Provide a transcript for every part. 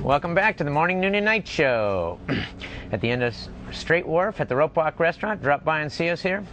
Welcome back to the Morning, Noon, and Night Show. At the end of Straight Wharf at the Rope Walk Restaurant. Drop by and see us here.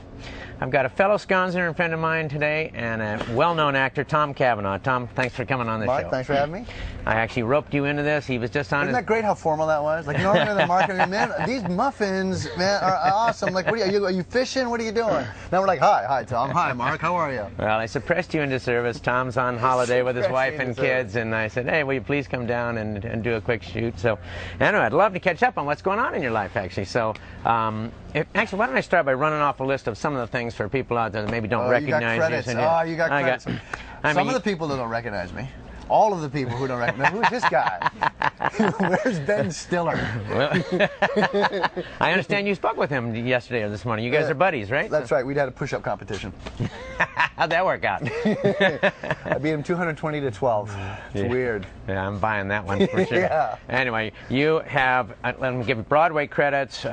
I've got a fellow sconser and friend of mine today, and a well-known actor, Tom Cavanagh. Tom, thanks for coming on the show. Mark, thanks for having me. I actually roped you into this. He was just on. Isn't that great how formal that was? Like normally the marketing, man, these muffins, man, are awesome. Like, what are you fishing? What are you doing? Now we're like, hi, Tom. Hi, Mark. How are you? Well, I suppressed you into service. Tom's on holiday with his wife and kids, and I said, hey, will you please come down and do a quick shoot? So, anyway, I'd love to catch up on what's going on in your life, actually. So, actually, why don't I start by running off a list of some of the things for people out there that maybe don't recognize you. You got credits. You got credits. Some of the people that don't recognize me. All of the people who don't recognize me. Who's this guy? Where's Ben Stiller? Well, I understand you spoke with him yesterday or this morning. You guys are buddies, right? That's right. We'd had a push-up competition. How'd that work out? I beat him 220 to 12. It's weird. Yeah, I'm buying that one for sure. Yeah. Anyway, you have, let me give Broadway credits,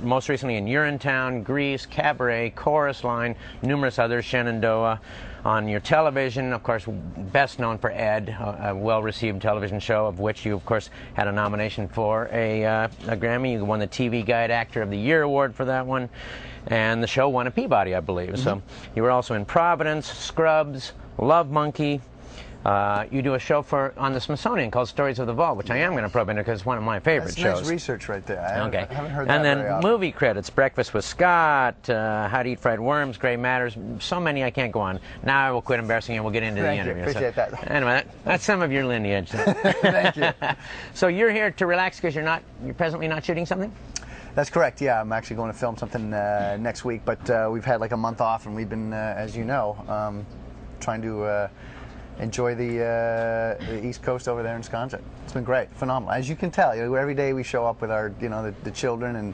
most recently in Urinetown, Grease, Cabaret, Chorus Line, numerous others, Shenandoah. On your television, of course, best known for Ed, a well-received television show of which you, of course, had a nomination for a Grammy. You won the TV Guide Actor of the Year award for that one, and the show won a Peabody, I believe. Mm-hmm. So you were also in Providence, Scrubs, Love Monkey. You do a show on the Smithsonian called Stories of the Vault, which I am going to probe into because it's one of my favorite shows. That's nice research right there. I haven't heard that And then very often. Movie credits, Breakfast with Scott, How to Eat Fried Worms, Gray Matters, so many I can't go on. Now I will quit embarrassing you and we'll get into the interview. Appreciate that. Anyway, that's some of your lineage. Thank you. So you're here to relax because you're presently not shooting something? That's correct, yeah. I'm actually going to film something next week, but we've had like a month off and we've been, as you know, trying to enjoy the East Coast over there in Wisconsin. It's been great, phenomenal. As you can tell, every day we show up with our, the children and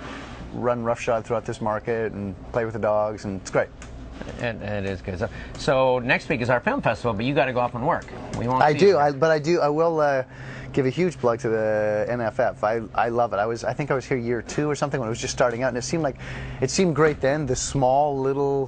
run roughshod throughout this market and play with the dogs, and it's great. It is good. So next week is our film festival, but you got to go off and work. We won't. I will give a huge plug to the NFF. I love it. I think I was here year 2 or something when it was just starting out, and it seemed great then. The small little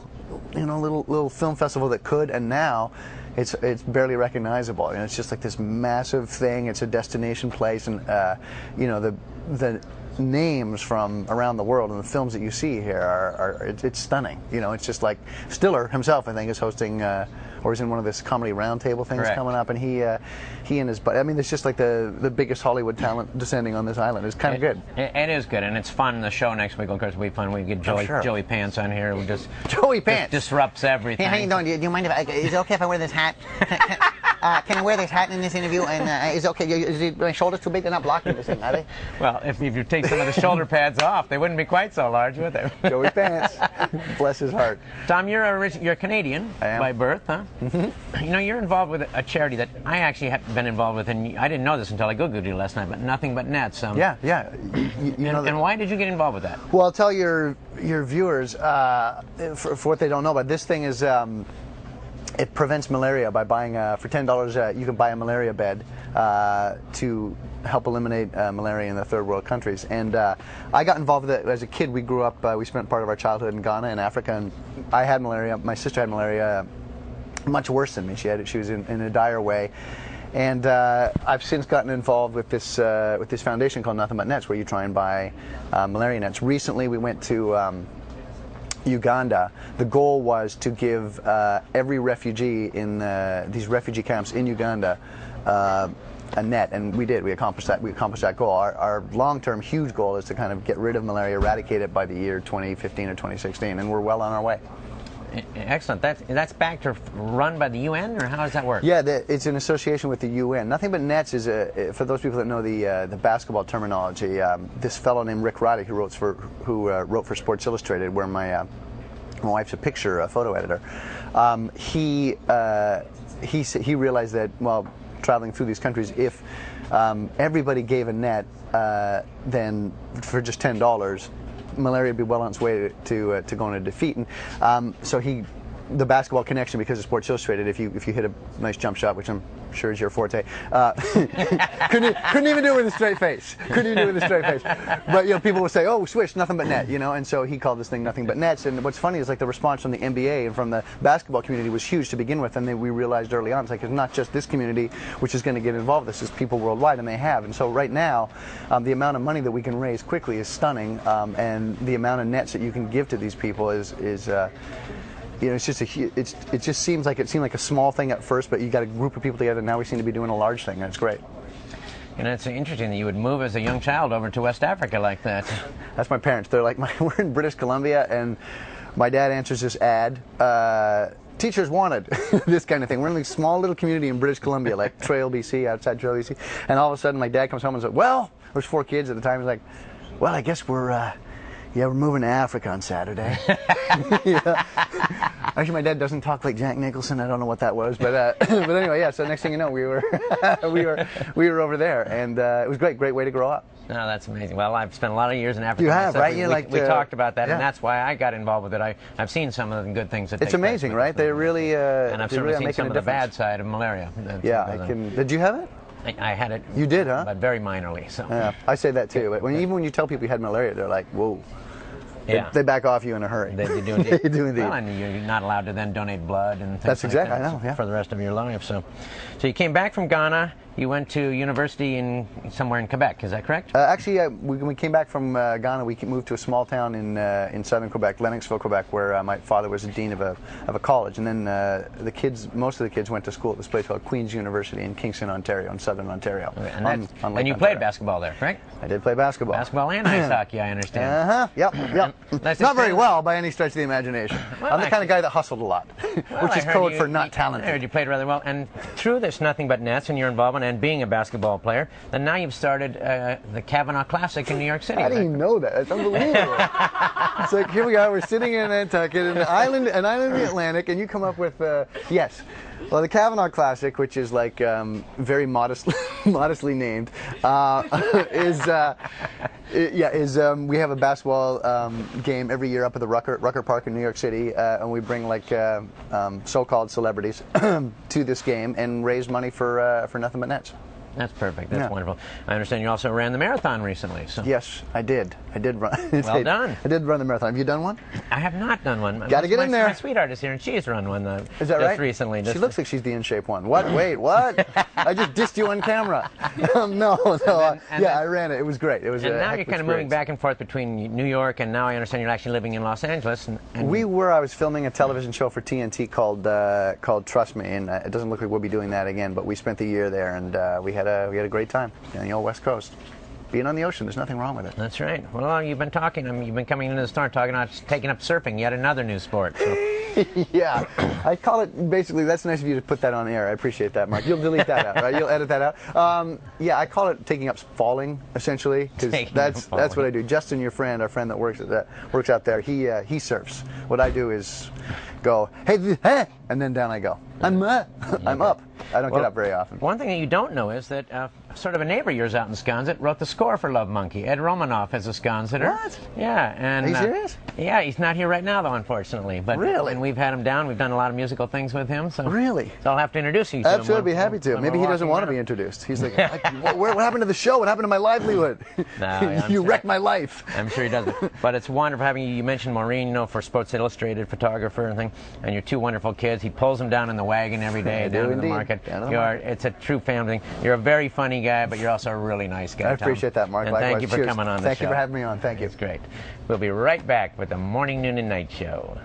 film festival that could, and now it's barely recognizable. It's just like this massive thing. It's a destination place, and the names from around the world and the films that you see here it's stunning. It's just like Stiller himself, I think, is hosting or is in one of this comedy roundtable things coming up, and he and his buddy. I mean, it's just like the biggest Hollywood talent descending on this island. It's kind of good. It is good, and it's fun. The show next week, of course, will be fun. We get Joey Pants on here. Who just Joey Pants disrupts everything. Hey, how you doing? Do you mind is it okay if I wear this hat? Can I wear this hat in this interview? And is it okay? Is my shoulders too big? They're not blocking this thing, are they? Well, if you take some of the shoulder pads off, they wouldn't be quite so large, would they? Joey Pants. Bless his heart. Tom, you're Canadian by birth, huh? Mm-hmm. You're involved with a charity that I actually have been involved with, and I didn't know this until I Googled you last night, but Nothing But Nets. Yeah. And why did you get involved with that? Well, I'll tell your viewers, for what they don't know about this thing is, it prevents malaria by buying, for $10, you can buy a malaria bed to help eliminate malaria in the third world countries. And I got involved with it as a kid. We grew up, we spent part of our childhood in Ghana in Africa, and I had malaria. My sister had malaria much worse than me. She was in a dire way. And I've since gotten involved with this foundation called Nothing But Nets, where you try and buy malaria nets. Recently we went to Uganda. The goal was to give every refugee in these refugee camps in Uganda a net, and we did. We accomplished that goal. Our long-term huge goal is to kind of get rid of malaria, eradicate it by the year 2015 or 2016, and we're well on our way. Excellent. That's backed or run by the UN, or how does that work? Yeah, it's an association with the UN. Nothing But Nets is for those people that know the basketball terminology. This fellow named Rick Roddick, who wrote for Sports Illustrated, where my wife's a photo editor. He realized that while traveling through these countries, if everybody gave a net, then for just $10. Malaria would be well on its way to going to defeat. And so he the basketball connection because of Sports Illustrated. If you hit a nice jump shot, which I'm sure is your forte, couldn't even do it with a straight face. Couldn't even do it with a straight face. But people would say, "Oh, swish, nothing but net," and so he called this thing "Nothing But Nets." And what's funny is like the response from the NBA and from the basketball community was huge to begin with, and then we realized early on it's like it's not just this community which is going to get involved. This is people worldwide, and they have. And so right now, the amount of money that we can raise quickly is stunning, and the amount of nets that you can give to these people is it's just it just seemed like a small thing at first, but you got a group of people together. Now we seem to be doing a large thing, and it's great. It's interesting that you would move as a young child over to West Africa like that. That's my parents. They're like, we're in British Columbia, and my dad answers this ad. Teachers wanted this kind of thing. We're in a small little community in British Columbia, like Trail, BC, outside Trail, BC. And all of a sudden, my dad comes home and says, "Well," there's 4 kids at the time. He's like, "Well, I guess we're moving to Africa on Saturday." Yeah. Actually, my dad doesn't talk like Jack Nicholson. I don't know what that was, but anyway, yeah. So next thing you know, we were we were over there, and it was great way to grow up. No, that's amazing. Well, I've spent a lot of years in Africa. You have, myself. right? We talked about that, yeah. and that's why I got involved with it. I've seen some of the good things that it's amazing, right? They really and I've certainly seen some of the difference. bad side of malaria. Yeah, I can. Did you have it? I had it. You did, huh? But very minorly. So. Yeah, I say that too. But even when you tell people you had malaria, they're like, "Whoa." Yeah. They back off you in a hurry. They do indeed. They do indeed. Well, and you're not allowed to then donate blood and things That's like exactly, that I know, yeah. for the rest of your life. So you came back from Ghana. You went to university somewhere in Quebec. Is that correct? Actually, when we came back from Ghana, we moved to a small town in southern Quebec, Lennoxville, Quebec, where my father was the dean of a college. And then most of the kids went to school at this place called Queen's University in Kingston, Ontario, in southern Ontario. Okay, and you played basketball there, correct? I did play basketball. Basketball and ice hockey, I understand. Yep. Not very well by any stretch of the imagination. Well, I'm the kind of guy that hustled a lot, which is code for not talented. I heard you played rather well. And through this Nothing But Nets and your involvement and being a basketball player, then now you've started the Cavanagh Classic in New York City. I didn't even know that. It's unbelievable. It's like, here we are, we're sitting in Nantucket, an island in the Atlantic, and you come up with, yes. Well, the Cavanagh Classic, which is like very modestly named, we have a basketball game every year up at the Rucker Park in New York City, and we bring like so-called celebrities to this game and raise money for Nothing But Nets. That's perfect. That's wonderful. I understand you also ran the marathon recently. So. Yes, I did. I did run. Well done. I did run the marathon. Have you done one? I have not done one. Got to get in there. My sweetheart is here, and she's run one is that right? recently. She looks like she's the in-shape one. What? Wait, what? I just dissed you on camera. No. I ran it. It was great. It was. And now you're kind of moving back and forth between New York, and now I understand you're actually living in Los Angeles. I was filming a television show for TNT called Trust Me, and it doesn't look like we'll be doing that again. But we spent the year there, and we had a great time. On the old West Coast. Being on the ocean, there's nothing wrong with it. That's right. Well, you've been coming into the store talking about taking up surfing, yet another new sport. So. Yeah. I call it, basically, that's nice of you to put that on air. I appreciate that, Mark. You'll delete that out, right? You'll edit that out. Yeah, I call it taking up falling, essentially, because that's what I do. Justin, your friend, our friend that works out there, he surfs. What I do is go, hey, and then down I go. I'm up. I don't get up very often. One thing that you don't know is that sort of a neighbor of yours out in Sconset wrote the score for Love Monkey. Ed Romanoff is a Sconseter. What? Yeah. And, are you serious? Yeah, he's not here right now, though, unfortunately. But, really? And we've had him down. We've done a lot of musical things with him. So really? So I'll have to introduce you to him. Absolutely, be happy to. Maybe he doesn't want to be introduced. He's like, what happened to the show? What happened to my livelihood? No, you wrecked my life. I'm sure he doesn't. But it's wonderful having you. You mentioned Maureen, for Sports Illustrated photographer and thing, and your 2 wonderful kids. He pulls them down in the wagon every day down to the market. It's a true family thing. You're a very funny guy, but you're also a really nice guy. I appreciate that, Mark. And thank you for coming on the show. Thank you for having me on. Thank you. It's great. We'll be right back with the Morning, Noon, and Night Show.